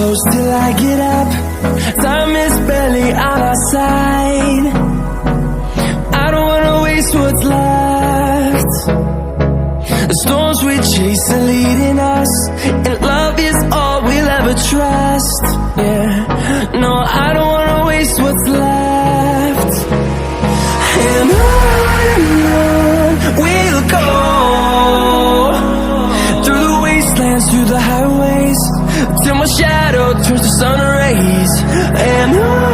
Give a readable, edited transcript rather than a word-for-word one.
close till I get up. Time is barely on our side. I don't wanna waste what's left. The storms we chase are leading us, and love is all we'll ever trust. Yeah, no, I don't wanna waste what's left. And on we'll go, through the wastelands, through the highways, till my shadow turns to sun rays. And on